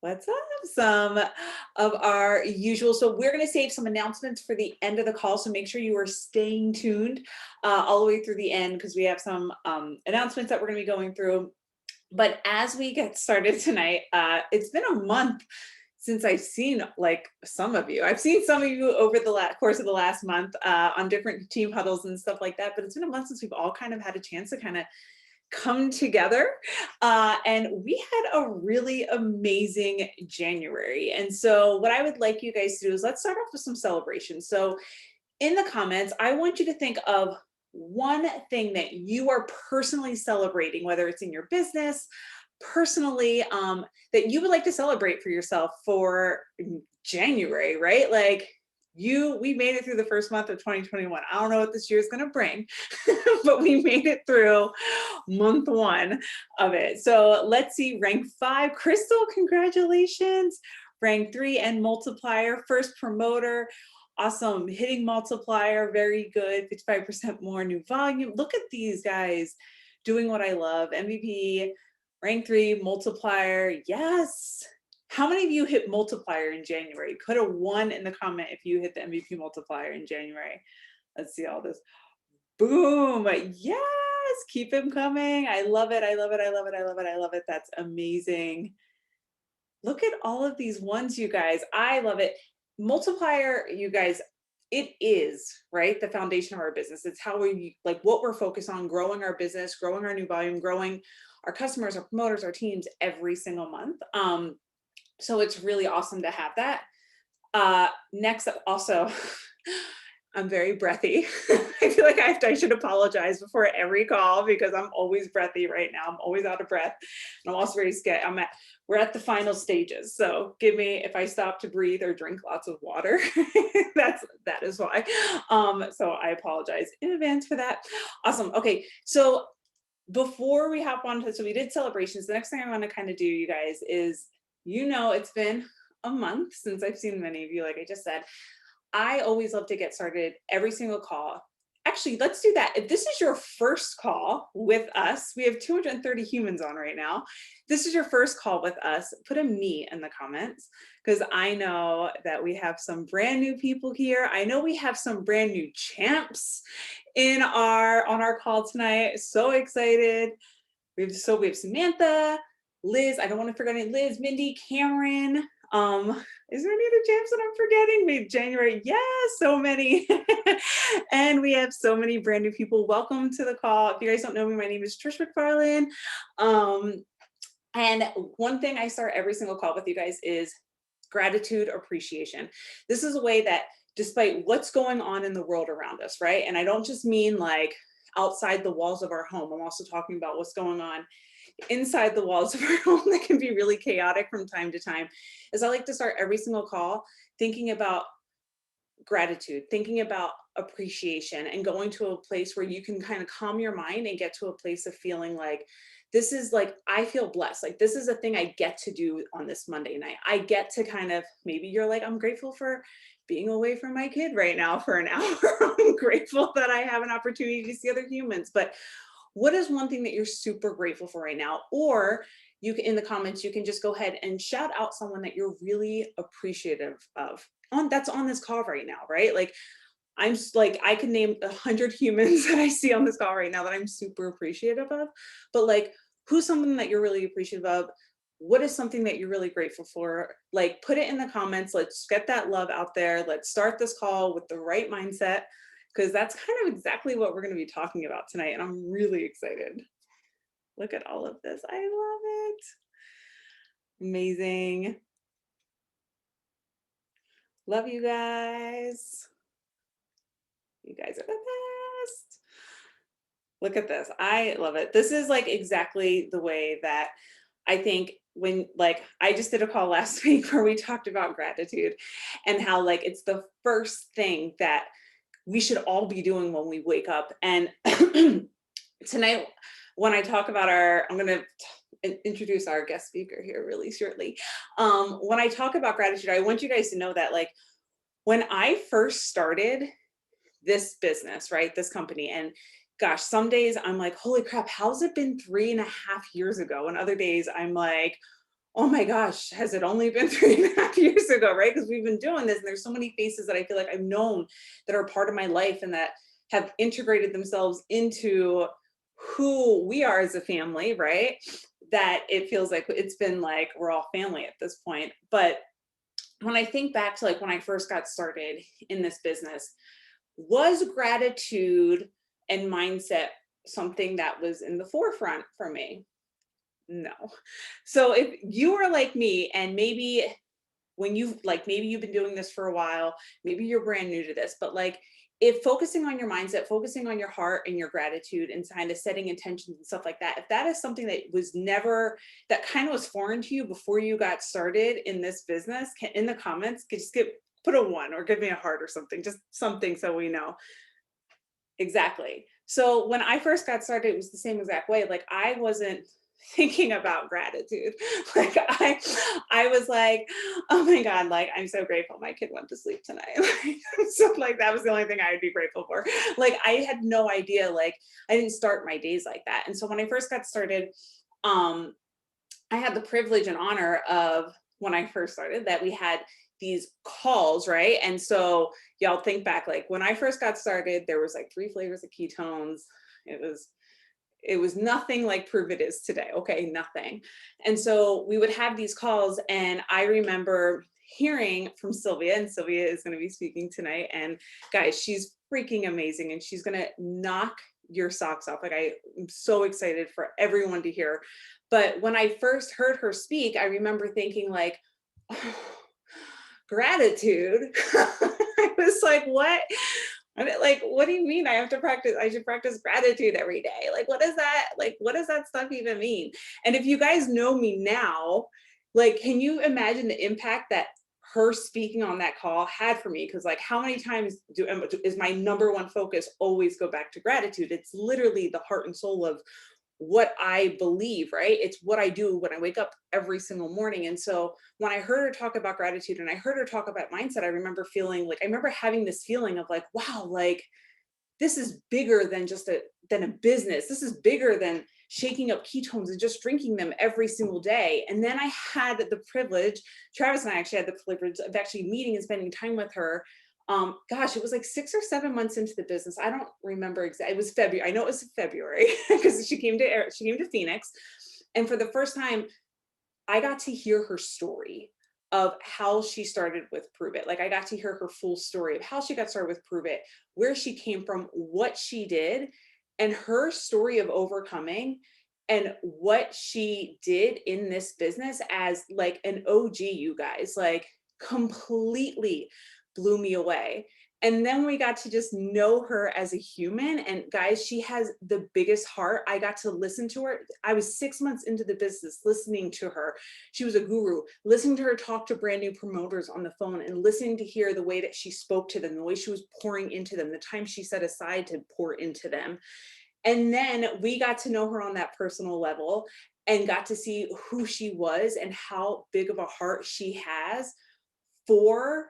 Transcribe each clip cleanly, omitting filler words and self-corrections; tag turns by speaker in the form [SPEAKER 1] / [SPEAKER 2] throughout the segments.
[SPEAKER 1] What's up? Some of our usual. So we're going to save some announcements for the end of the call. So make sure you are staying tuned all the way through the end because we have some announcements that we're going to be going through. But as we get started tonight, it's been a month since I've seen like some of you. I've seen some of you over the course of the last month on different team huddles and stuff like that. But it's been a month since we've all kind of had a chance to kind of come together. And we had a really amazing January. And so what I would like you guys to do is let's start off with some celebrations. So in the comments, I want you to think of one thing that you are personally celebrating, whether it's in your business, personally, that you would like to celebrate for yourself for January, right? Like we made it through the first month of 2021. I don't know what this year is going to bring, but we made it through month one of it. So let's see, rank 5, Crystal, congratulations. Rank 3 and multiplier, first promoter. Awesome, hitting multiplier, very good, 55% more new volume. Look at these guys doing what I love. MVP, rank 3, multiplier, yes. How many of you hit multiplier in January? Put a 1 in the comment if you hit the MVP multiplier in January. Let's see all this. Boom, yes, keep them coming. I love it, I love it, I love it, I love it, I love it. That's amazing. Look at all of these ones, you guys. I love it. Multiplier, you guys, it is, right, the foundation of our business. It's how we, like what we're focused on, growing our business, growing our new volume, growing our customers, our promoters, our teams every single month. So it's really awesome to have that. Next up, also, I'm very breathy. I feel like I should apologize before every call because I'm always breathy right now. I'm always out of breath. And I'm also very scared. We're at the final stages. So give me, if I stop to breathe or drink lots of water, that is why. So I apologize in advance for that. Awesome. Okay. So before we hop on to, so we did celebrations. The next thing I want to kind of do, you guys, is, it's been a month since I've seen many of you, like I just said. I always love to get started every single call. Actually, let's do that. If this is your first call with us, we have 230 humans on right now. This is your first call with us, put a me in the comments, because I know that we have some brand new people here. I know we have some brand new champs on our call tonight. So excited. We have Samantha, Liz, I don't want to forget any, Liz, Mindy, Cameron. Is there any other champs that I'm forgetting? January, yes, so many. And we have so many brand new people. Welcome to the call. If you guys don't know me, my name is Trish McFarlane. And one thing I start every single call with you guys is gratitude, appreciation. This is a way that despite what's going on in the world around us, right? And I don't just mean like outside the walls of our home. I'm also talking about what's going on inside the walls of our home that can be really chaotic from time to time. Is I like to start every single call thinking about gratitude, thinking about appreciation, and going to a place where you can kind of calm your mind and get to a place of feeling like, this is like, I feel blessed. Like this is a thing I get to do on this Monday night. I get to kind of, maybe you're like, I'm grateful for being away from my kid right now for an hour. I'm grateful that I have an opportunity to see other humans. But what is one thing that you're super grateful for right now? Or you can, in the comments, you can just go ahead and shout out someone that you're really appreciative of that's on this call right now, right? Like I'm like, I could name 100 humans that I see on this call right now that I'm super appreciative of, but like, who's someone that you're really appreciative of? What is something that you're really grateful for? Like, put it in the comments. Let's get that love out there. Let's start this call with the right mindset, because that's kind of exactly what we're going to be talking about tonight. And I'm really excited. Look at all of this. I love it. Amazing. Love you guys. You guys are the best. Look at this. I love it. This is like exactly the way that I think when, like, I just did a call last week where we talked about gratitude and how like it's the first thing that we should all be doing when we wake up. And tonight, when I talk about I'm going to introduce our guest speaker here really shortly. When I talk about gratitude, I want you guys to know that like when I first started this business, right, this company, and gosh, some days I'm like, holy crap, how's it been 3.5 years ago? And other days I'm like, oh my gosh, has it only been 3.5 years ago, right? Because we've been doing this and there's so many faces that I feel like I've known that are part of my life and that have integrated themselves into who we are as a family, right? That it feels like it's been like we're all family at this point. But when I think back to like when I first got started in this business, was gratitude and mindset something that was in the forefront for me? No. So if you are like me and maybe when you've like maybe you've been doing this for a while, maybe you're brand new to this, but like if focusing on your mindset, focusing on your heart and your gratitude and kind of setting intentions and stuff like that, if that is something that was never, that kind of was foreign to you before you got started in this business, can, in the comments, can just put a 1 or give me a heart or something, just something so we know. Exactly. So when I first got started, it was the same exact way. Like I wasn't thinking about gratitude. Like I was like, oh my God, like I'm so grateful my kid went to sleep tonight. Like, so like that was the only thing I would be grateful for. Like I had no idea, like I didn't start my days like that. And so when I first got started, um, I had the privilege and honor of when I first started that we had these calls, right? And so y'all think back, like when I first got started, there was like 3 flavors of ketones. It was nothing like Prove It is today. Okay, nothing. And so we would have these calls, and I remember hearing from Sylvia, and Sylvia is going to be speaking tonight. And guys, she's freaking amazing, and she's going to knock your socks off. Like I'm so excited for everyone to hear. But when I first heard her speak, I remember thinking like, oh, gratitude. I was like, what? And like, what do you mean I have to practice? I should practice gratitude every day. Like, what is that? Like, what does that stuff even mean? And if you guys know me now, like, can you imagine the impact that her speaking on that call had for me? Because like, how many times is my #1 focus always go back to gratitude? It's literally the heart and soul of what I believe, right? It's what I do when I wake up every single morning. And so when I heard her talk about gratitude and I heard her talk about mindset, I remember feeling like, I remember having this feeling of like, wow, like this is bigger than just than a business. This is bigger than shaking up ketones and just drinking them every single day. And then I had the privilege, Travis and I actually had the privilege of actually meeting and spending time with her. Gosh, it was like 6 or 7 months into the business. I don't remember exactly. It was February. I know it was February because she came to Phoenix. And for the first time, I got to hear her story of how she started with Prove It. Like I got to hear her full story of how she got started with Prove It, where she came from, what she did, and her story of overcoming and what she did in this business as like an OG, you guys, like completely blew me away. And then we got to just know her as a human. And guys, she has the biggest heart. I got to listen to her. I was 6 months into the business listening to her. She was a guru, listening to her talk to brand new promoters on the phone and listening to hear the way that she spoke to them, the way she was pouring into them, the time she set aside to pour into them. And then we got to know her on that personal level and got to see who she was and how big of a heart she has for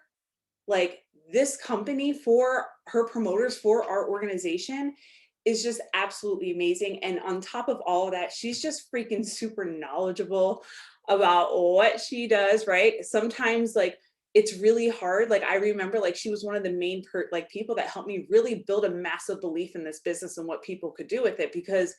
[SPEAKER 1] like this company, for her promoters, for our organization is just absolutely amazing. And on top of all of that, she's just freaking super knowledgeable about what she does, right? Sometimes like it's really hard. Like I remember like she was one of the main like people that helped me really build a massive belief in this business and what people could do with it, because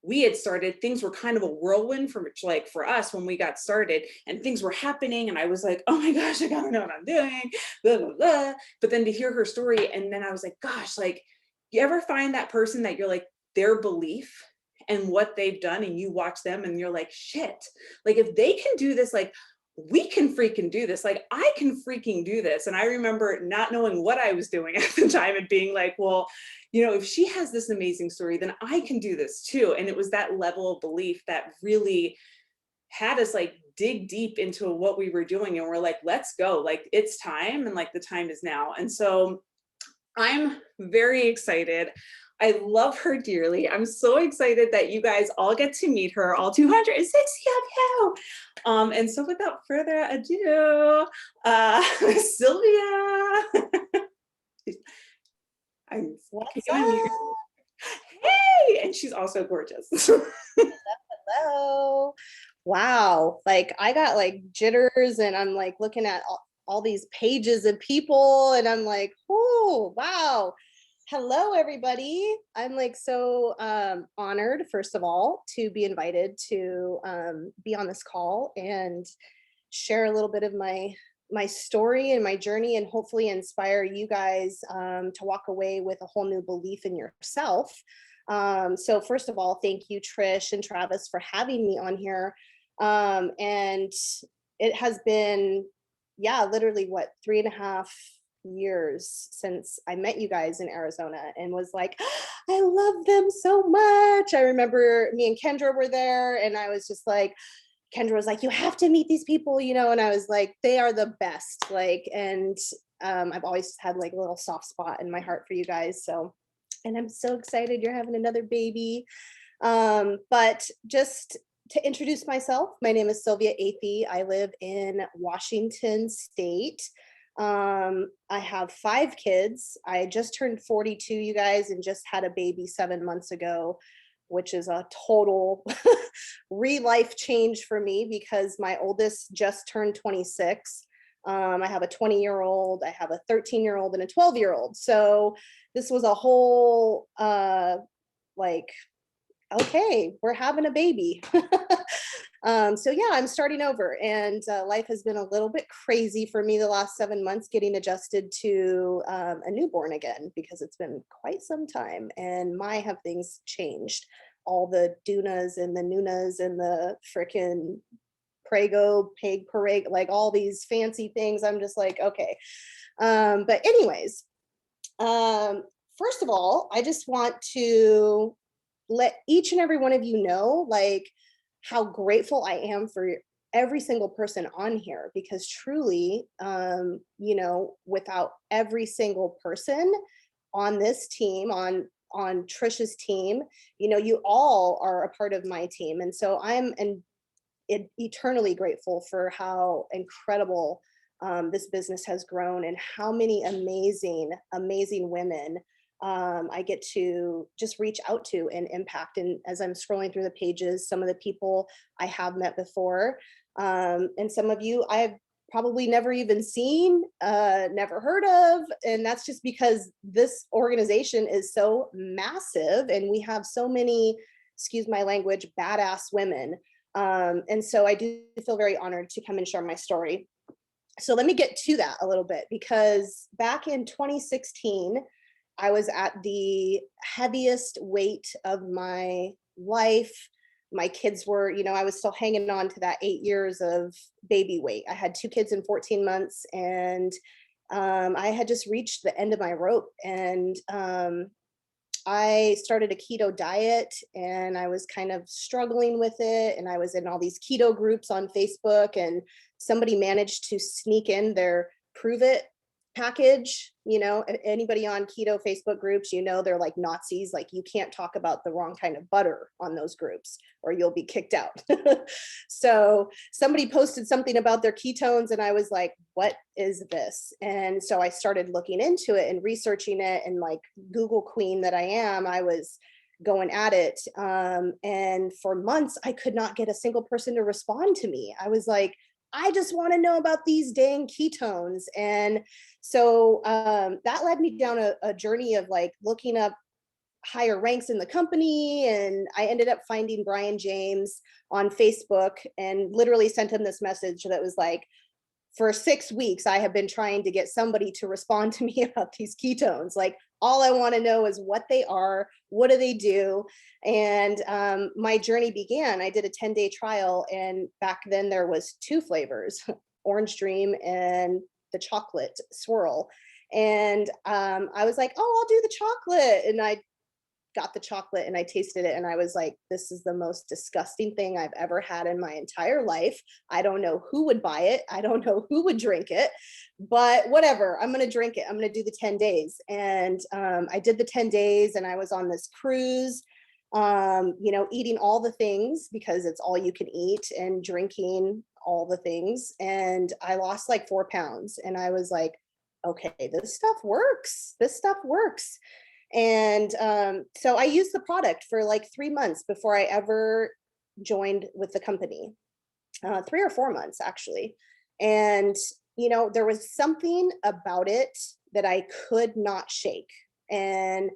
[SPEAKER 1] we had started, things were kind of a whirlwind for like for us when we got started, and things were happening and I was like, oh my gosh, I gotta know what I'm doing, blah, blah, blah. But then to hear her story, and then I was like, gosh, like you ever find that person that you're like their belief and what they've done, and you watch them and you're like, shit, like if they can do this, like we can freaking do this. Like I can freaking do this. And I remember not knowing what I was doing at the time and being like, well, you know, if she has this amazing story, then I can do this too. And it was that level of belief that really had us like dig deep into what we were doing. And we're like, let's go, like it's time. And like the time is now. And so I'm very excited. I love her dearly. I'm so excited that you guys all get to meet her, all 260 of you. And so without further ado, Sylvia.
[SPEAKER 2] What's up?
[SPEAKER 1] Hey, and she's also gorgeous.
[SPEAKER 2] Hello. Wow. Like I got like jitters and I'm like looking at all these pages of people and I'm like, oh, wow. Hello, everybody. I'm like so honored, first of all, to be invited to be on this call and share a little bit of my story and my journey, and hopefully inspire you guys to walk away with a whole new belief in yourself. So first of all, thank you, Trish and Travis, for having me on here. And it has been, yeah, literally what, 3.5 years since I met you guys in Arizona and was like, I love them so much. I remember me and Kendra were there and I was just like, Kendra was like, you have to meet these people, and I was like, they are the best. Like, and I've always had like a little soft spot in my heart for you guys. So, and I'm so excited you're having another baby. But just to introduce myself, my name is Sylvia Athey. I live in Washington State. I have 5 kids. I just turned 42, you guys, and just had a baby 7 months ago, which is a total re-life change for me because my oldest just turned 26. I have a 20-year-old, I have a 13-year-old and a 12-year-old. So this was a whole like, okay, we're having a baby. So yeah, I'm starting over, and life has been a little bit crazy for me the last 7 months, getting adjusted to a newborn again, because it's been quite some time, and my have things changed. All the Dunas and the Nunas and the frickin' Prego, Pig Parade, like all these fancy things. I'm just like, okay. But anyways, first of all, I just want to let each and every one of you know, like, how grateful I am for every single person on here, because truly, without every single person on this team, on Trisha's team, you all are a part of my team. And so I'm eternally grateful for how incredible this business has grown, and how many amazing, amazing women I get to just reach out to and impact. And as I'm scrolling through the pages, some of the people I have met before, and some of you I've probably never even seen, never heard of. And that's just because this organization is so massive and we have so many, excuse my language, badass women. And so I do feel very honored to come and share my story. So let me get to that a little bit, because back in 2016, I was at the heaviest weight of my life. My kids were, I was still hanging on to that 8 years of baby weight. I had 2 kids in 14 months, and I had just reached the end of my rope. And I started a keto diet, and I was kind of struggling with it. And I was in all these keto groups on Facebook, and somebody managed to sneak in their Prove It package. Anybody on keto Facebook groups, they're like Nazis. Like, you can't talk about the wrong kind of butter on those groups or you'll be kicked out. So somebody posted something about their ketones, and I was like, what is this? And so I started looking into it and researching it, and like Google queen that I am, I was going at it. And for months, I could not get a single person to respond to me. I was like, I just want to know about these dang ketones. And so that led me down a journey of like looking up higher ranks in the company. And I ended up finding Brian James on Facebook and literally sent him this message that was like, for 6 weeks, I have been trying to get somebody to respond to me about these ketones. Like, all I want to know is what they are, what do they do? And my journey began. I did a 10-day trial, and back then there was 2 flavors, Orange Dream and the chocolate swirl. And I was like, oh, I'll do the chocolate. And I got the chocolate and I tasted it, and I was like, this is the most disgusting thing I've ever had in my entire life. I don't know who would buy it. I don't know who would drink it, but whatever, I'm going to drink it. I'm going to do the 10 days. And I did the 10 days, and I was on this cruise, eating all the things because it's all you can eat, and drinking all the things. And I lost like 4 pounds, and I was like, okay, this stuff works. This stuff works. And so I used the product for like 3 months before I ever joined with the company. 3 or 4 months actually. And, there was something about it that I could not shake. And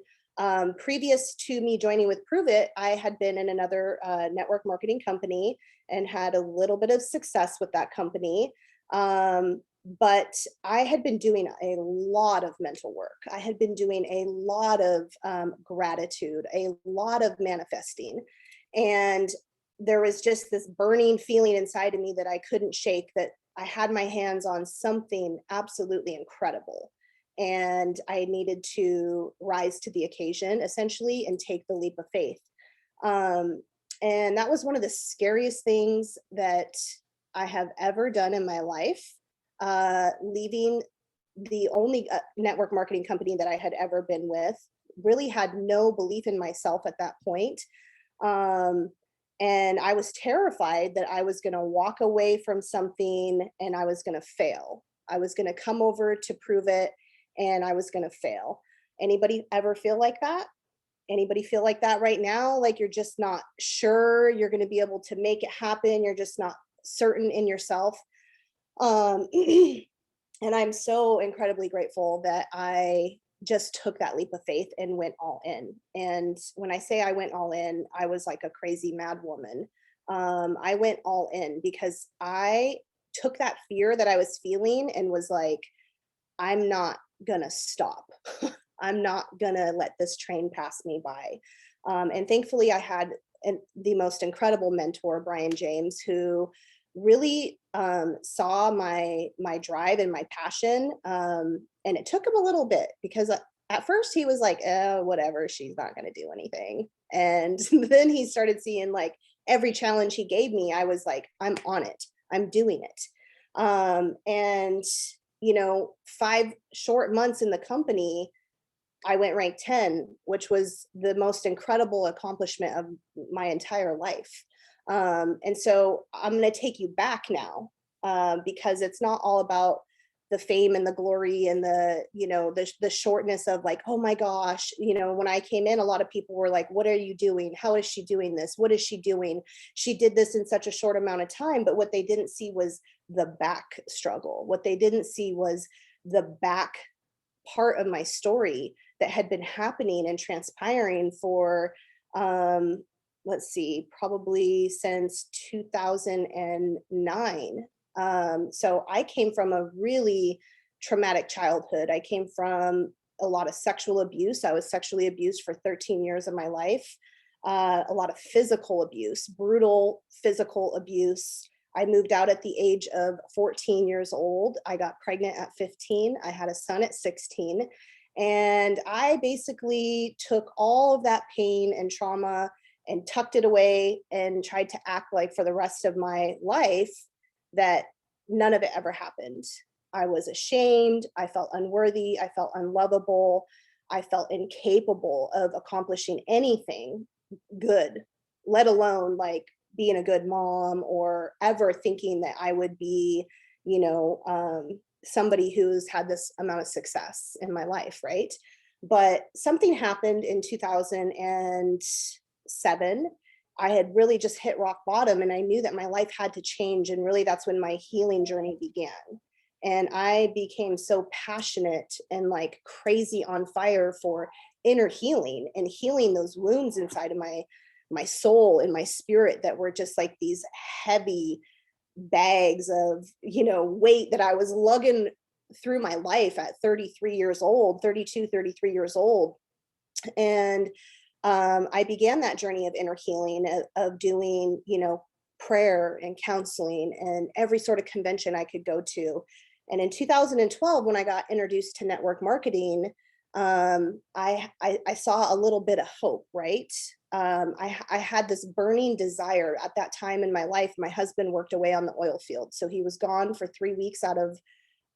[SPEAKER 2] previous to me joining with Prove It, I had been in another network marketing company and had a little bit of success with that company. But I had been doing a lot of mental work. I had been doing a lot of gratitude, a lot of manifesting. And there was just this burning feeling inside of me that I couldn't shake, that I had my hands on something absolutely incredible. And I needed to rise to the occasion essentially and take the leap of faith. Um, and that was one of the scariest things that I have ever done in my life, leaving the only network marketing company that I had ever been with. Really had no belief in myself at that point. Um, and I was terrified that I was going to walk away from something and I was going to fail. I was going to come over to Prove It and I was going to fail. Anybody ever feel like that? Anybody feel like that right now? Like you're just not sure you're going to be able to make it happen. You're just not certain in yourself. Um, and I'm so incredibly grateful that I just took that leap of faith and went all in. And when I say I went all in, I was like a crazy mad woman. I went all in because I took that fear that I was feeling and was like, I'm not gonna stop. I'm not gonna let this train pass me by. And thankfully, I had the most incredible mentor, Brian James, who really saw my drive and my passion. And it took him a little bit because at first he was like, oh, whatever, she's not going to do anything. And then he started seeing like every challenge he gave me, I was like, I'm on it, I'm doing it. And 5 short months in the company, I went rank 10, which was the most incredible accomplishment of my entire life. And so I'm going to take you back now, because it's not all about the fame and the glory and the shortness of like, oh my gosh, when I came in, a lot of people were like, what are you doing? How is she doing this? What is she doing? She did this in such a short amount of time. But what they didn't see was the back struggle. What they didn't see was the back part of my story that had been happening and transpiring for let's see, probably since 2009. So I came from a really traumatic childhood. I came from a lot of sexual abuse. I was sexually abused for 13 years of my life. A lot of physical abuse, brutal physical abuse. I moved out at the age of 14 years old. I got pregnant at 15. I had a son at 16. And I basically took all of that pain and trauma and tucked it away and tried to act like for the rest of my life that none of it ever happened. I was ashamed. I felt unworthy. I felt unlovable. I felt incapable of accomplishing anything good, let alone like being a good mom or ever thinking that I would be, somebody who's had this amount of success in my life, right? But something happened in 2007. I had really just hit rock bottom and I knew that my life had to change. And really, that's when my healing journey began. And I became so passionate and like crazy on fire for inner healing and healing those wounds inside of my soul and my spirit that were just like these heavy bags of weight that I was lugging through my life at 33 years old, 32, 33 years old. And I began that journey of inner healing, of doing prayer and counseling and every sort of convention I could go to. And in 2012, when I got introduced to network marketing, I saw a little bit of hope, right? I had this burning desire at that time in my life. My husband worked away on the oil field. So he was gone for 3 weeks out of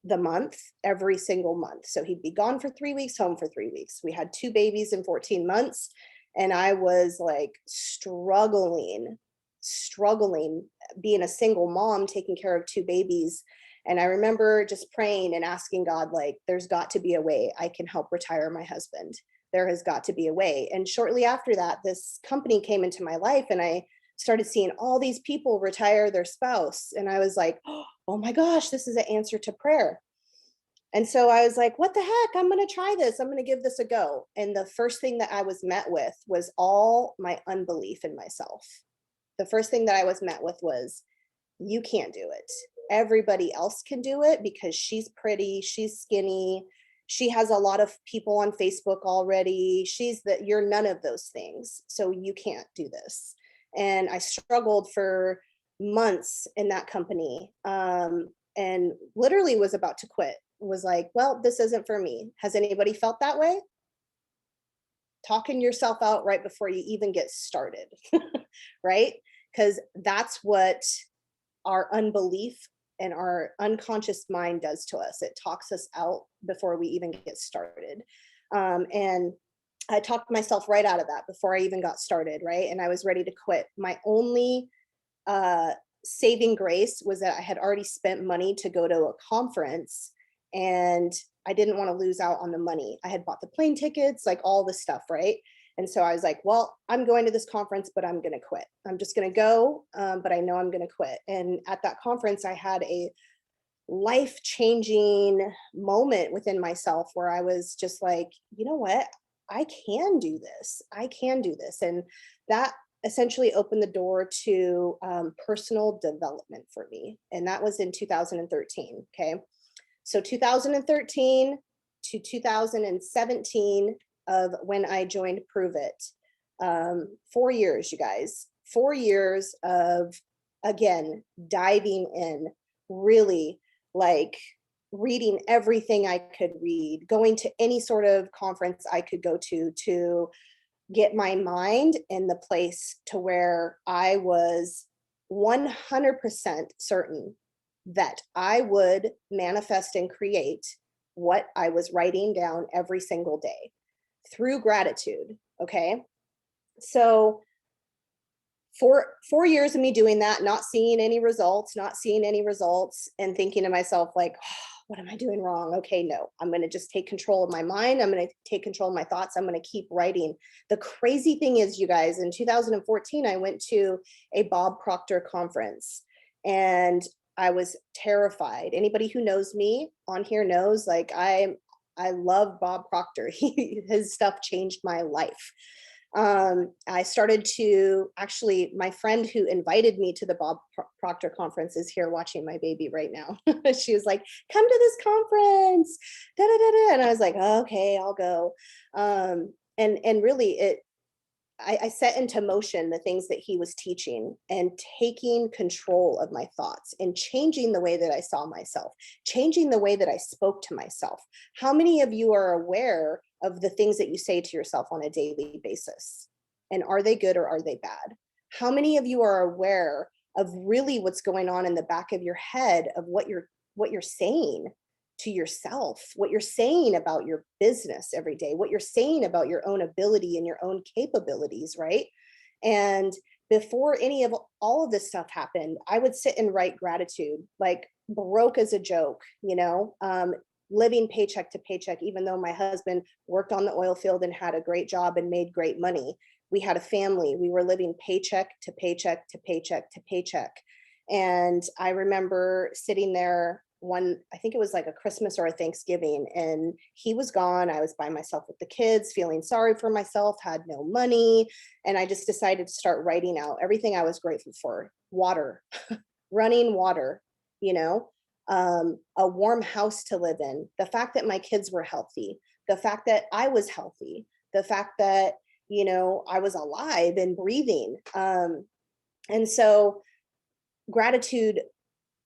[SPEAKER 2] the month, every single month. So he'd be gone for 3 weeks, home for 3 weeks. We had 2 babies in 14 months. And I was like struggling being a single mom, taking care of 2 babies. And I remember just praying and asking God, like, there's got to be a way I can help retire my husband. There has got to be a way. And shortly after that, this company came into my life and I started seeing all these people retire their spouse. And I was like, oh my gosh, this is an answer to prayer. And so I was like, what the heck? I'm going to try this. I'm going to give this a go. And the first thing that I was met with was all my unbelief in myself. The first thing that I was met with was, you can't do it. Everybody else can do it because she's pretty, she's skinny, she has a lot of people on Facebook already. You're none of those things. So you can't do this. And I struggled for months in that company, and literally was about to quit. Was like, well, this isn't for me. Has anybody felt that way? Talking yourself out right before you even get started, right? Because that's what our unbelief and our unconscious mind does to us. It talks us out before we even get started. And I talked myself right out of that before I even got started, right? And I was ready to quit. My only saving grace was that I had already spent money to go to a conference, and I didn't want to lose out on the money. I had bought the plane tickets, like all this stuff, right? And so I was like, well, I'm going to this conference, but I'm going to quit. I'm just going to go, but I know I'm going to quit. And at that conference, I had a life-changing moment within myself where I was just like, you know what? I can do this. I can do this. And that essentially opened the door to personal development for me. And that was in 2013. Okay. So 2013 to 2017 of when I joined Prove It. 4 years, you guys, 4 years of, again, diving in, really like reading everything I could read, going to any sort of conference I could go to get my mind in the place to where I was 100% certain that I would manifest and create what I was writing down every single day through gratitude. Okay. So for 4 years of me doing that, not seeing any results, and thinking to myself, like, oh, what am I doing wrong? Okay, no, I'm going to just take control of my mind. I'm going to take control of my thoughts. I'm going to keep writing. The crazy thing is, you guys, in 2014, I went to a Bob Proctor conference, and I was terrified. Anybody who knows me on here knows, like, I love Bob Proctor. His stuff changed my life. I started to actually, my friend who invited me to the Bob Proctor conference is here watching my baby right now. She was like, come to this conference, da, da, da, da. And I was like, okay, I'll go. And really I set into motion the things that he was teaching, and taking control of my thoughts and changing the way that I saw myself, changing the way that I spoke to myself. How many of you are aware of the things that you say to yourself on a daily basis? And are they good or are they bad? How many of you are aware of really what's going on in the back of your head, of what you're saying to yourself, what you're saying about your business every day, what you're saying about your own ability and your own capabilities, right? And before any of all of this stuff happened, I would sit and write gratitude, like broke as a joke, living paycheck to paycheck, even though my husband worked on the oil field and had a great job and made great money. We had a family. We were living paycheck to paycheck to paycheck to paycheck. And I remember sitting there I think it was like a Christmas or a Thanksgiving, and he was gone. I was by myself with the kids, feeling sorry for myself, had no money. And I just decided to start writing out everything I was grateful for. Water, running water, a warm house to live in, the fact that my kids were healthy, the fact that I was healthy, the fact that, I was alive and breathing. And so gratitude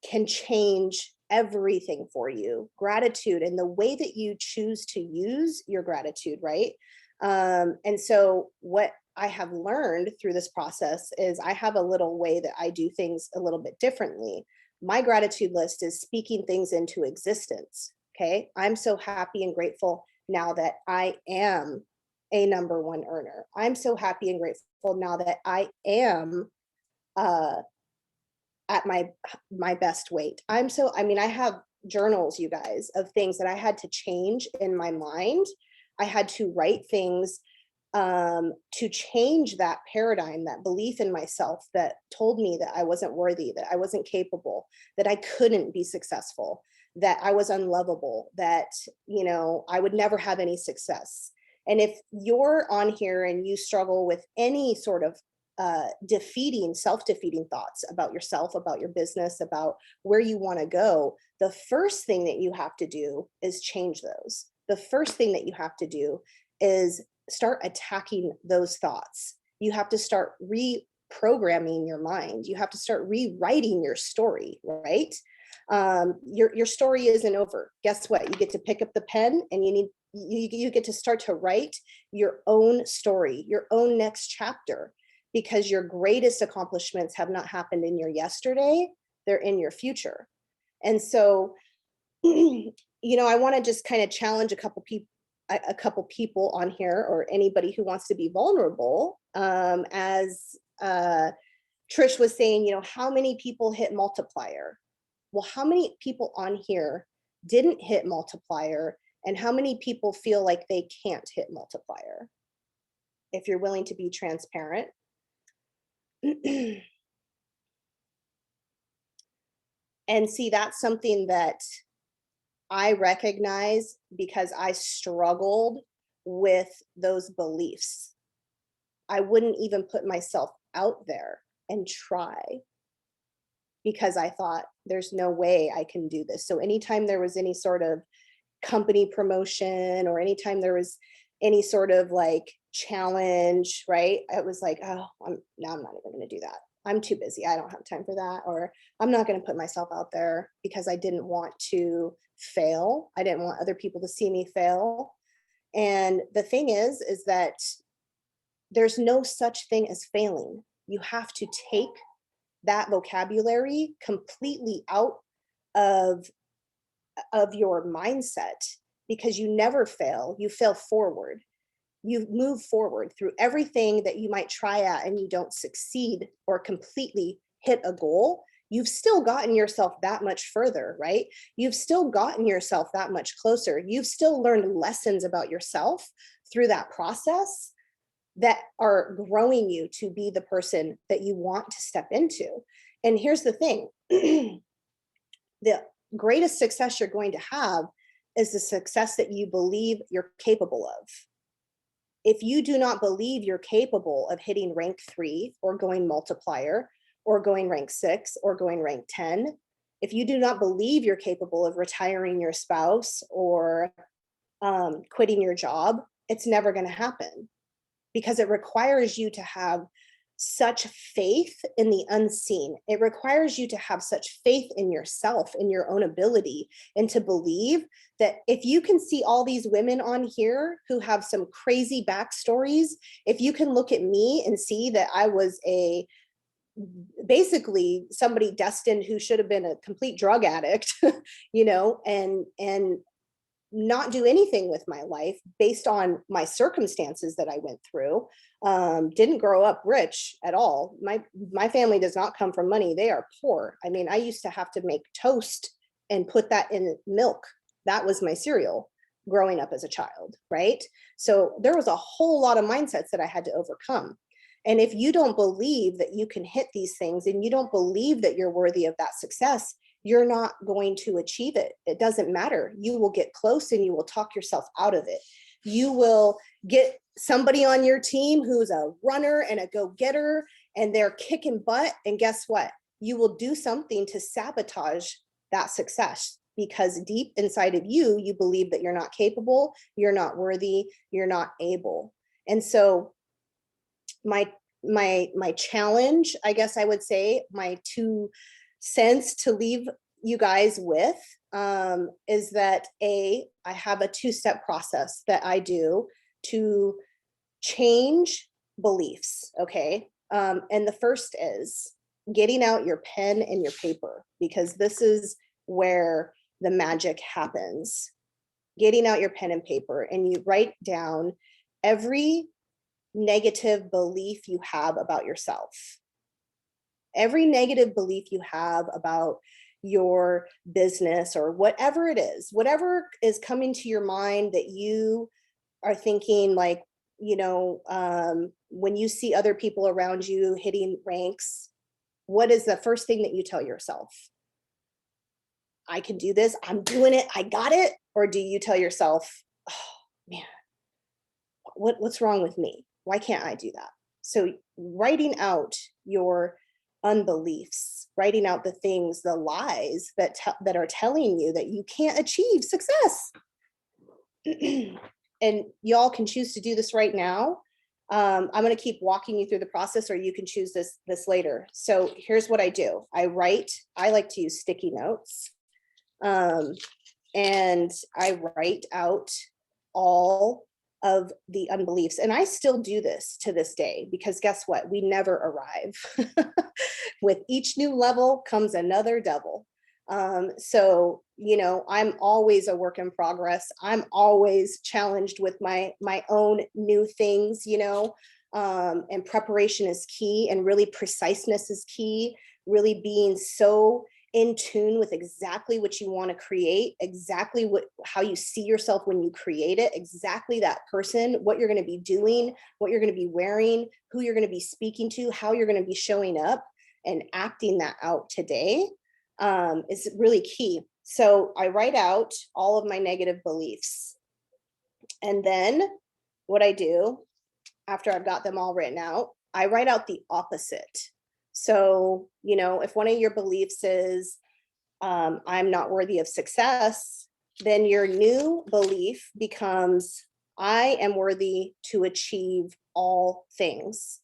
[SPEAKER 2] can change everything for you. Gratitude and the way that you choose to use your gratitude, right? And so what I have learned through this process is I have a little way that I do things a little bit differently. My gratitude list is speaking things into existence. Okay. I'm so happy and grateful now that I am a number one earner. I'm so happy and grateful now that I am at my best weight. I have journals, you guys, of things that I had to change in my mind. I had to write things to change that paradigm, that belief in myself that told me that I wasn't worthy, that I wasn't capable, that I couldn't be successful, that I was unlovable, that, you know, I would never have any success. And if you're on here and you struggle with any sort of defeating, self-defeating thoughts about yourself, about your business, about where you want to go, the first thing that you have to do is change those. The first thing that you have to do is start attacking those thoughts. You have to start reprogramming your mind. You have to start rewriting your story, right? Your story isn't over. Guess what? You get to pick up the pen and you get to start to write your own story, your own next chapter, because your greatest accomplishments have not happened in your yesterday, they're in your future. And so, you know, I want to just kind of challenge a couple people on here, or anybody who wants to be vulnerable. As Trish was saying, you know, how many people hit multiplier? Well, how many people on here didn't hit multiplier, and how many people feel like they can't hit multiplier? If you're willing to be transparent. And see, that's something that I recognize because I struggled with those beliefs. I wouldn't even put myself out there and try because I thought there's no way I can do this. So anytime there was any sort of company promotion, or anytime there was any sort of like challenge, right? It was like, oh, I'm not even going to do that. I'm too busy. I don't have time for that. Or I'm not going to put myself out there because I didn't want to fail. I didn't want other people to see me fail. And the thing is that there's no such thing as failing. You have to take that vocabulary completely out of your mindset, because you never fail. You fail forward. You move forward through everything that you might try at and you don't succeed or completely hit a goal. You've still gotten yourself that much further, right? You've still gotten yourself that much closer. You've still learned lessons about yourself through that process that are growing you to be the person that you want to step into. And here's the thing. The greatest success you're going to have is the success that you believe you're capable of. If you do not believe you're capable of hitting rank 3 or going multiplier or going rank 6 or going rank 10, if you do not believe you're capable of retiring your spouse or quitting your job, it's never going to happen, because it requires you to have such faith in the unseen. It requires you to have such faith in yourself, in your own ability, and to believe that if you can see all these women on here who have some crazy backstories, if you can look at me and see that I was basically somebody destined who should have been a complete drug addict, you know, and not do anything with my life based on my circumstances that I went through. Didn't grow up rich at all. My family does not come from money. They are poor. I mean, I used to have to make toast and put that in milk. That was my cereal growing up as a child, right? So there was a whole lot of mindsets that I had to overcome. And if you don't believe that you can hit these things, and you don't believe that you're worthy of that success, you're not going to achieve it. It doesn't matter. You will get close and you will talk yourself out of it. You will get somebody on your team who's a runner and a go-getter, and they're kicking butt. And guess what? You will do something to sabotage that success, because deep inside of you, you believe that you're not capable, you're not worthy, you're not able. And so my challenge, I guess I would say, my 2 cents to leave you guys with is that I have a 2-step process that I do to change beliefs. Okay. And the first is getting out your pen and your paper, because this is where the magic happens. Getting out your pen and paper, and you write down every negative belief you have about yourself. Every negative belief you have about your business, or whatever it is, whatever is coming to your mind that you are thinking like, when you see other people around you hitting ranks, what is the first thing that you tell yourself? I can do this. I'm doing it. I got it. Or do you tell yourself, oh man, what's wrong with me? Why can't I do that? So writing out your unbeliefs, writing out the things, the lies that are telling you that you can't achieve success. And y'all can choose to do this right now. I'm going to keep walking you through the process, or you can choose this later. So here's what I do. I like to use sticky notes. And I write out all of the unbeliefs. And I still do this to this day, because guess what? We never arrive. With each new level comes another devil. So, I'm always a work in progress. I'm always challenged with my own new things, and preparation is key, and really preciseness is key, really being so in tune with exactly what you want to create, exactly how you see yourself when you create it, exactly that person, what you're going to be doing, what you're going to be wearing, who you're going to be speaking to, how you're going to be showing up and acting that out today, is really key. So I write out all of my negative beliefs. And then what I do after I've got them all written out, I write out the opposite. So, if one of your beliefs is, I'm not worthy of success, then your new belief becomes, I am worthy to achieve all things.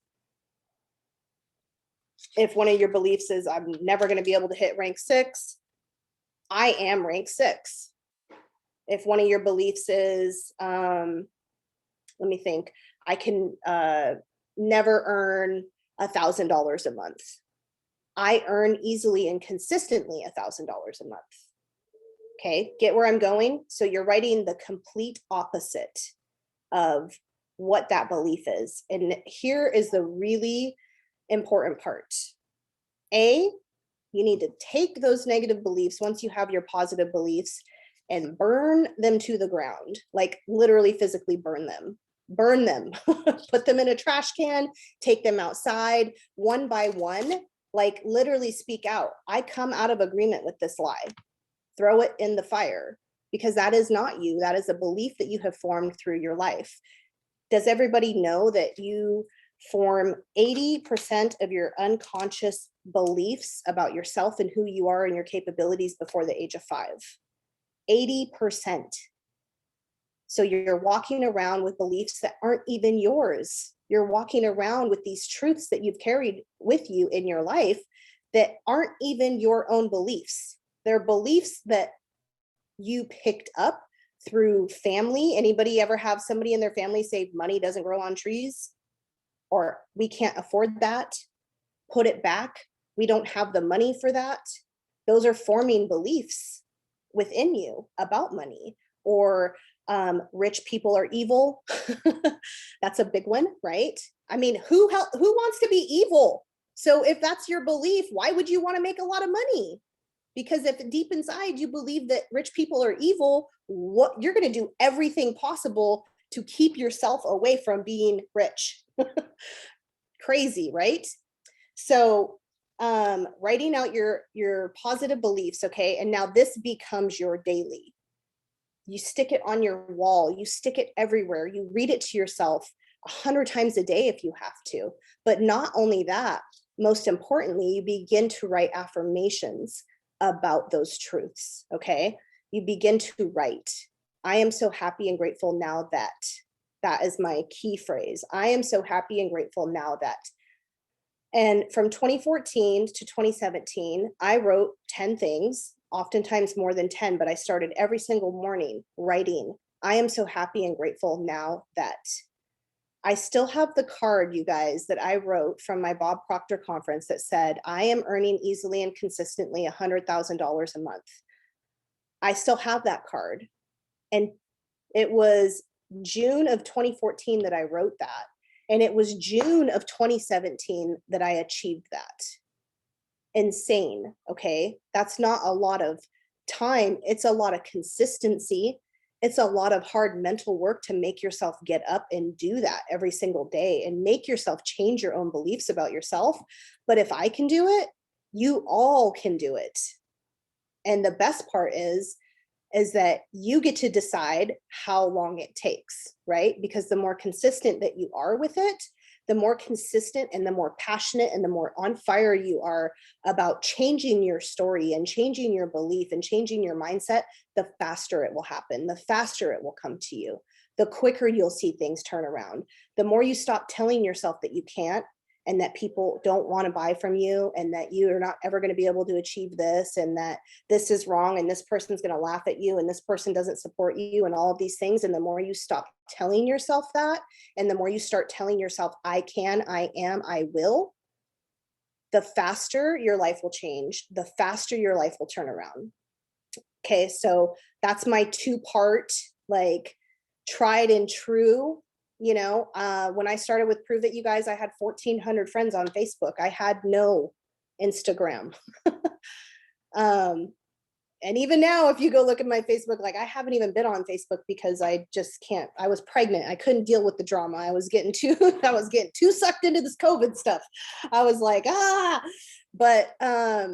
[SPEAKER 2] If one of your beliefs is, I'm never going to be able to hit rank 6, I am rank 6. If one of your beliefs is, let me think, I can never earn $1,000 a month, I earn easily and consistently $1,000 a month. Okay, get where I'm going? So you're writing the complete opposite of what that belief is. And here is the really important part. You need to take those negative beliefs, once you have your positive beliefs, and burn them to the ground, like literally physically burn them, put them in a trash can, take them outside one by one, like literally speak out. I come out of agreement with this lie. Throw it in the fire, because that is not you. That is a belief that you have formed through your life. Does everybody know that you form 80% of your unconscious beliefs about yourself and who you are and your capabilities before the age of 5? 80%. So you're walking around with beliefs that aren't even yours. You're walking around with these truths that you've carried with you in your life that aren't even your own beliefs. They're beliefs that you picked up through family. Anybody ever have somebody in their family say money doesn't grow on trees? Or we can't afford that, put it back, we don't have the money for that? Those are forming beliefs within you about money. Or rich people are evil. That's a big one, right? I mean, who wants to be evil? So if that's your belief, why would you want to make a lot of money? Because if deep inside you believe that rich people are evil, what you're going to do everything possible to keep yourself away from being rich. Crazy, right? So writing out your positive beliefs, okay? And now this becomes your daily. You stick it on your wall, you stick it everywhere, you read it to yourself 100 times a day if you have to. But not only that, most importantly, you begin to write affirmations about those truths, okay? You begin to write, I am so happy and grateful now that. That is my key phrase. I am so happy and grateful now that. And from 2014 to 2017, I wrote 10 things, oftentimes more than 10, but I started every single morning writing, I am so happy and grateful now that. I still have the card, you guys, that I wrote from my Bob Proctor conference that said, I am earning easily and consistently $100,000 a month. I still have that card. And it was June of 2014 that I wrote that. And it was June of 2017 that I achieved that. Insane, okay? That's not a lot of time. It's a lot of consistency. it's a lot of hard mental work to make yourself get up and do that every single day and make yourself change your own beliefs about yourself. But if I can do it, you all can do it. And the best part is that you get to decide how long it takes, right? Because the more consistent that you are with it, the more consistent and the more passionate and the more on fire you are about changing your story and changing your belief and changing your mindset, the faster it will happen, the faster it will come to you, the quicker you'll see things turn around. The more you stop telling yourself that you can't, and that people don't want to buy from you, and that you're not ever going to be able to achieve this, and that this is wrong, and this person's going to laugh at you, and this person doesn't support you, and all of these things. And the more you stop telling yourself that, and the more you start telling yourself, I can, I am, I will, the faster your life will change, the faster your life will turn around. Okay, so that's my two-part, like, tried and true. When I started with Prove It, you guys, I had 1,400 friends on Facebook. I had no Instagram. And even now, if you go look at my Facebook, like, I haven't even been on Facebook because I just can't. I was pregnant. I couldn't deal with the drama. I was getting too sucked into this COVID stuff. I was like, but I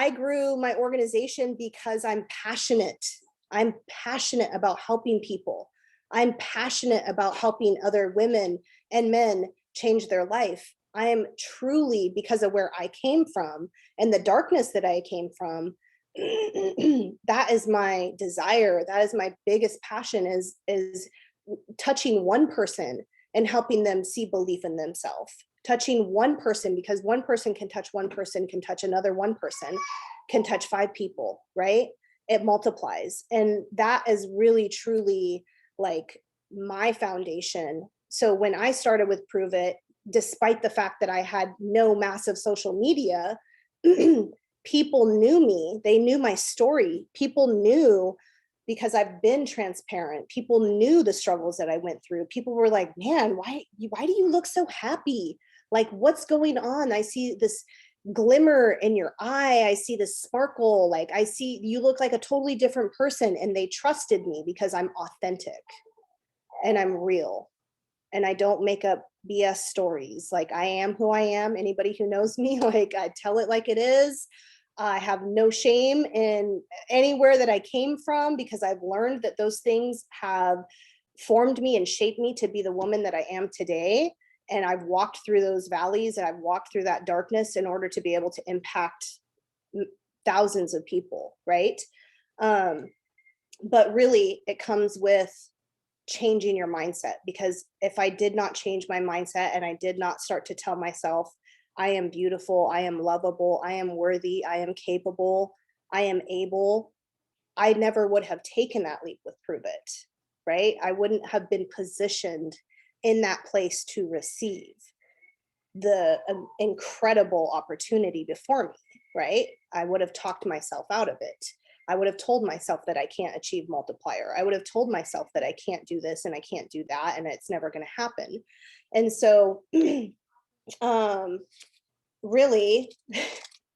[SPEAKER 2] grew my organization because I'm passionate. I'm passionate about helping people. I'm passionate about helping other women and men change their life. I am truly, because of where I came from and the darkness that I came from, that is my desire. That is my biggest passion, is touching one person and helping them see belief in themselves. Touching one person, because one person can touch one person, can touch another one person, can touch 5 people, right? It multiplies. And that is really, truly, like, my foundation. So when I started with Prove It, despite the fact that I had no massive social media, people knew me. They knew my story. People knew, because I've been transparent. People knew the struggles that I went through. People were like, man, why do you look so happy? Like, what's going on? I see this glimmer in your eye. I see this sparkle. Like, I see you look like a totally different person. And they trusted me because I'm authentic and I'm real. And I don't make up BS stories. Like, I am who I am. Anybody who knows me, like, I tell it like it is. I have no shame in anywhere that I came from, because I've learned that those things have formed me and shaped me to be the woman that I am today. And I've walked through those valleys and I've walked through that darkness in order to be able to impact thousands of people, right? But really, it comes with changing your mindset, because if I did not change my mindset and I did not start to tell myself, I am beautiful, I am lovable, I am worthy, I am capable, I am able, I never would have taken that leap with Prove It, right? I wouldn't have been positioned in that place to receive the incredible opportunity before me, right? I would have talked myself out of it. I would have told myself that I can't achieve multiplier. I would have told myself that I can't do this and I can't do that and it's never going to happen. And so really,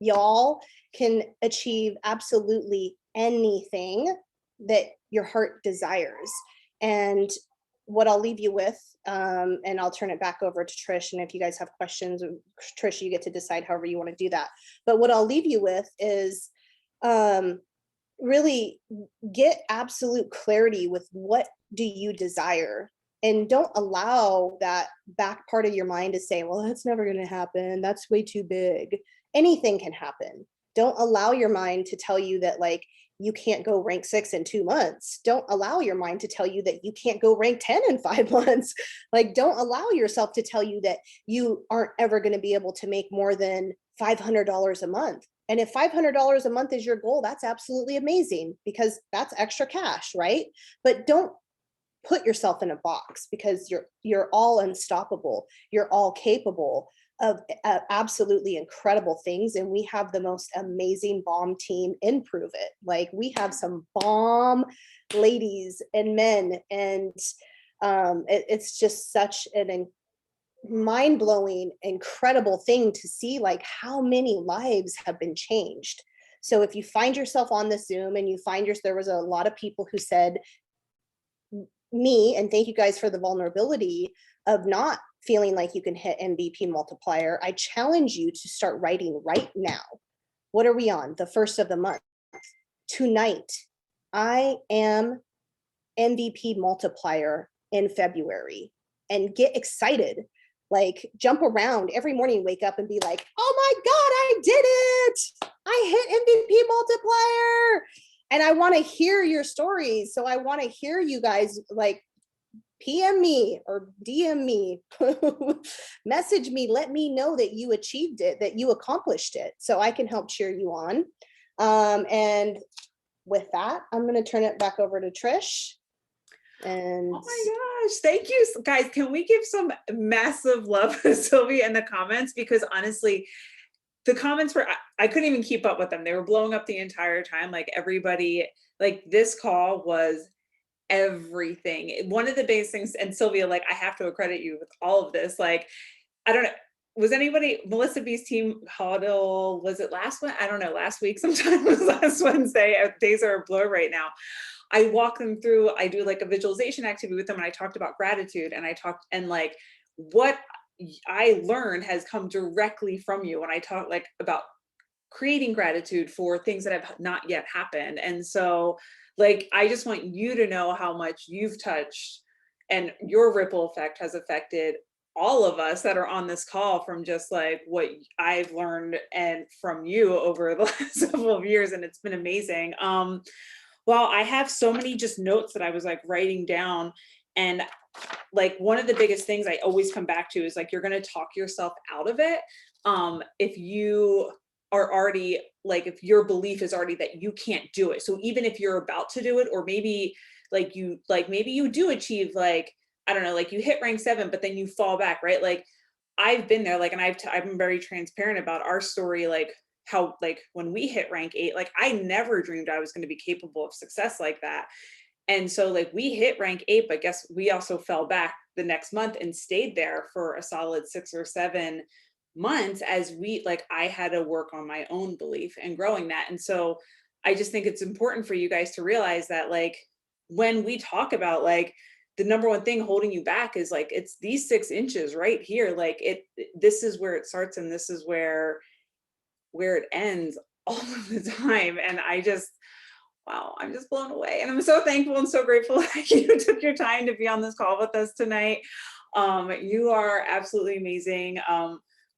[SPEAKER 2] y'all can achieve absolutely anything that your heart desires. And what I'll leave you with, and I'll turn it back over to Trish, and if you guys have questions, Trish, you get to decide however you want to do that. But what I'll leave you with is really get absolute clarity with what do you desire, and don't allow that back part of your mind to say, well, that's never going to happen, that's way too big. Anything can happen. Don't allow your mind to tell you that, like, you can't go rank 6 in 2 months. Don't allow your mind to tell you that you can't go rank 10 in 5 months. Like, don't allow yourself to tell you that you aren't ever going to be able to make more than $500 a month. And if $500 a month is your goal, that's absolutely amazing, because that's extra cash, right? But don't put yourself in a box, because you're all unstoppable. You're all capable of absolutely incredible things. And we have the most amazing bomb team in Prove It. Like, we have some bomb ladies and men, and it's just such an mind-blowing, incredible thing to see, like, how many lives have been changed. So if you find yourself on the Zoom and you find there was a lot of people who said me, and thank you guys for the vulnerability of not feeling like you can hit MVP multiplier, I challenge you to start writing right now. What are we on? The 1st of the month. Tonight, I am MVP multiplier in February, and get excited. Like jump around every morning, wake up and be like, oh my God, I did it. I hit MVP multiplier. And I want to hear your stories. So I want to hear you guys like PM me or DM me, message me, let me know that you achieved it, that you accomplished it, so I can help cheer you on. And with that, I'm going to turn it back over to Trish. And
[SPEAKER 1] oh my gosh, thank you guys. Can we give some massive love to Sylvia in the comments? Because honestly, the comments were, I couldn't even keep up with them. They were blowing up the entire time. Like everybody, like this call was everything. One of the biggest things, and Sylvia, like I have to accredit you with all of this. Like, I don't know, was anybody, Melissa B's team huddle, was it last one? I don't know, last week sometime, was last Wednesday. Days are a blur right now. I walk them through, I do like a visualization activity with them, and I talked about gratitude, and I talked, and like what I learned has come directly from you when I talk like about creating gratitude for things that have not yet happened. And so like, I just want you to know how much you've touched and your ripple effect has affected all of us that are on this call, from just like what I've learned and from you over the last several of years. And it's been amazing. Well, I have so many just notes that I was like writing down, and like one of the biggest things I always come back to is like, you're going to talk yourself out of it. If you are already like, if your belief is already that you can't do it. So even if you're about to do it, or maybe like you, like maybe you do achieve like, I don't know, like you hit rank 7, but then you fall back, right? Like I've been there, like, and I've been very transparent about our story, like how, like when we hit rank 8, like I never dreamed I was going to be capable of success like that. And so like we hit rank 8, but guess we also fell back the next month and stayed there for a solid 6 or 7 months, as we, like I had to work on my own belief and growing that. And so I just think it's important for you guys to realize that like when we talk about like the number one thing holding you back is like, it's these 6 inches right here. Like this is where it starts, and this is where it ends all of the time. And I just, wow, I'm just blown away. And I'm so thankful and so grateful that you took your time to be on this call with us tonight. You are absolutely amazing.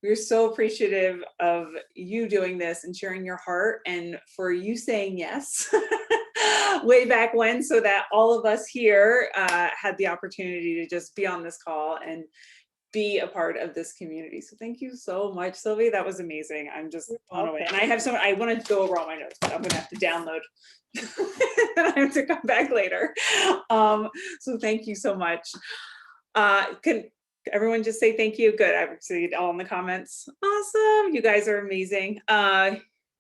[SPEAKER 1] We're so appreciative of you doing this and sharing your heart, and for you saying yes way back when, so that all of us here had the opportunity to just be on this call and be a part of this community. So thank you so much, Sylvia. That was amazing. I'm just blown away. And I have I want to go over all my notes, but I'm gonna have to download and I have to come back later. So thank you so much. Can everyone just say thank you? Good. I've seen it all in the comments. Awesome. You guys are amazing.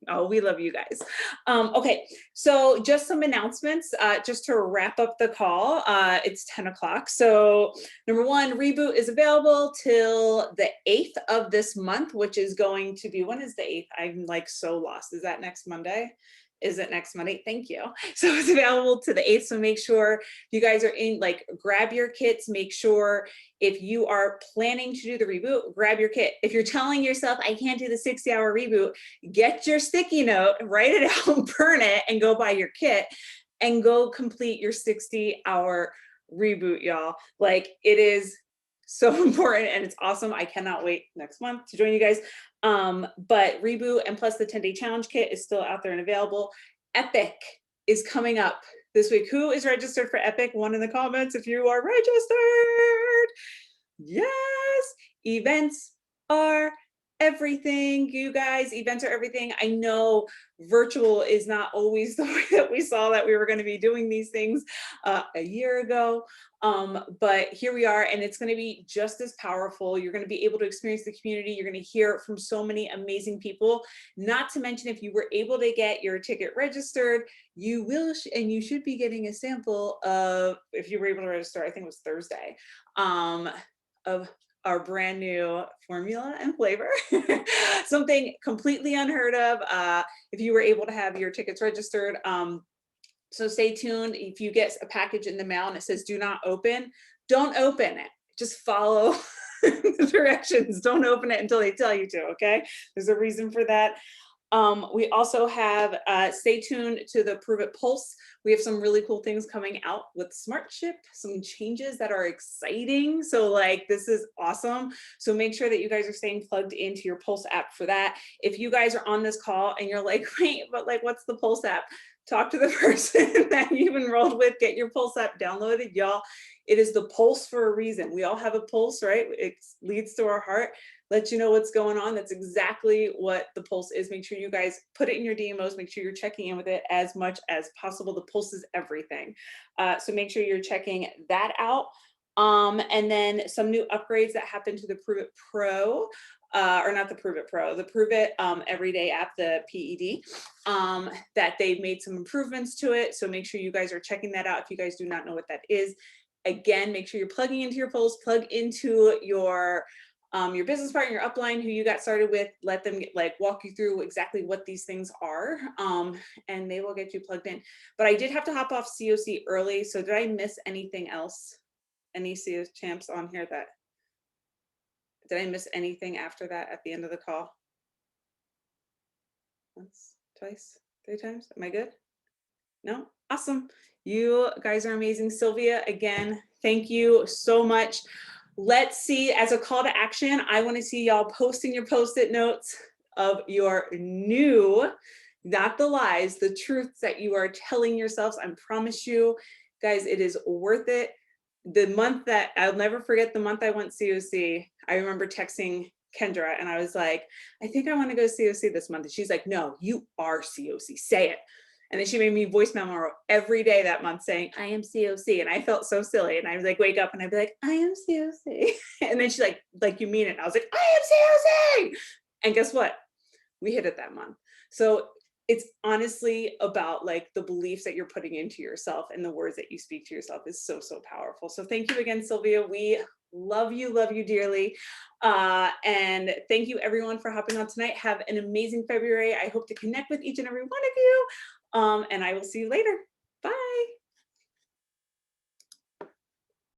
[SPEAKER 1] Oh, we love you guys. Okay, so just some announcements, just to wrap up the call. It's 10 o'clock. So number one, Reboot is available till the 8th of this month, which is going to be, when is the 8th? I'm like so lost. Is that next Monday? Is it next Monday? Thank you. So it's available to the 8th. So make sure you guys are in, like, grab your kits. Make sure if you are planning to do the reboot, grab your kit. If you're telling yourself, I can't do the 60-hour reboot, get your sticky note, write it out, burn it, and go buy your kit and go complete your 60-hour reboot, y'all. Like, it is so important and it's awesome. I cannot wait next month to join you guys. But reboot and plus the 10-day challenge kit is still out there and available. Epic is coming up this week. Who is registered for Epic? One in the comments if you are registered. Yes, events are everything, you guys. Events are everything. I know virtual is not always the way that we saw that we were going to be doing these things a year ago, but here we are, and it's going to be just as powerful. You're going to be able to experience the community. You're going to hear from so many amazing people. Not to mention, if you were able to get your ticket registered, you will, and you should be getting a sample of, if you were able to register, I think it was Thursday, of our brand new formula and flavor, something completely unheard of. If you were able to have your tickets registered, so stay tuned. If you get a package in the mail and it says do not open, don't open it. Just follow the directions. Don't open it until they tell you to, okay? There's a reason for that. We also have, stay tuned to the Prove It Pulse. We have some really cool things coming out with SmartShip, some changes that are exciting. So like, this is awesome. So make sure that you guys are staying plugged into your Pulse app for that. If you guys are on this call and you're like, wait, but like, what's the Pulse app? Talk to the person that you've enrolled with, get your Pulse app downloaded, y'all. It is the pulse for a reason. We all have a pulse, right? It leads to our heart, lets you know what's going on. That's exactly what the pulse is. Make sure you guys put it in your DMOs. Make sure you're checking in with it as much as possible. The pulse is everything. So make sure you're checking that out. And then some new upgrades that happened to the Prove It Pro, or not the Prove It Pro, the Prove It Everyday app, the PED, that they've made some improvements to it. So make sure you guys are checking that out if you guys do not know what that is. Again, make sure you're plugging into your Pulse, plug into your business partner, your upline who you got started with, let them walk you through exactly what these things are, and they will get you plugged in. But I did have to hop off COC early. So did I miss anything else? Any CO champs on here did I miss anything after that at the end of the call? Once, twice, 3 times? Am I good? No? Awesome. You guys are amazing. Sylvia, again, thank you so much. Let's see, as a call to action, I want to see y'all posting your Post-it notes of your new, not the lies, the truths that you are telling yourselves. I promise you, guys, it is worth it. The month that I'll never forget, the month I went COC, I remember texting Kendra and I was like, I think I want to go COC this month. And she's like, no, you are COC, say it. And then she made me voice memo every day that month saying, I am COC. And I felt so silly. And I was like, wake up and I'd be like, I am COC. And then she's like, you mean it? And I was like, I am COC. And guess what? We hit it that month. So it's honestly about like the beliefs that you're putting into yourself, and the words that you speak to yourself is so, so powerful. So thank you again, Sylvia. We love you dearly. And thank you everyone for hopping on tonight. Have an amazing February. I hope to connect with each and every one of you. And I will see you later.